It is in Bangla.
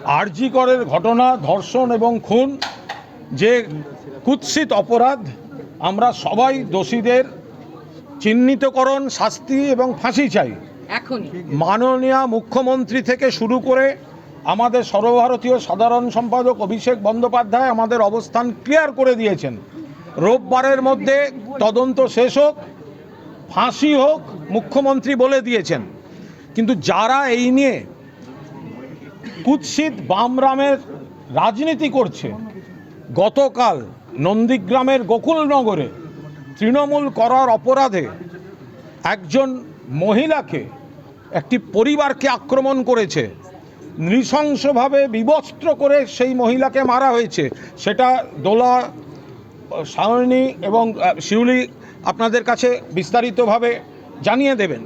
আরজি করের ঘটনা, ধর্ষণ এবং খুন যে কুৎসিত অপরাধ, আমরা সবাই দোষীদের চিহ্নিতকরণ, শাস্তি এবং ফাঁসি চাই। মাননীয় মুখ্যমন্ত্রী থেকে শুরু করে আমাদের সর্বভারতীয় সাধারণ সম্পাদক অভিষেক বন্দ্যোপাধ্যায় আমাদের অবস্থান ক্লিয়ার করে দিয়েছেন। রোববারের মধ্যে তদন্ত শেষ হোক, ফাঁসি হোক, মুখ্যমন্ত্রী বলে দিয়েছেন। কিন্তু যারা এই নিয়ে কুৎসিত বামরামের রাজনীতি করছে, গতকাল নন্দীগ্রামের গোকুলনগরে তৃণমূল করার অপরাধে একজন মহিলাকে, একটি পরিবারকে আক্রমণ করেছে, নৃশংসভাবে বিবস্ত্র করে সেই মহিলাকে মারা হয়েছে। সেটা দোলা, সায়নী এবং শিউলি আপনাদের কাছে বিস্তারিতভাবে জানিয়ে দেবেন।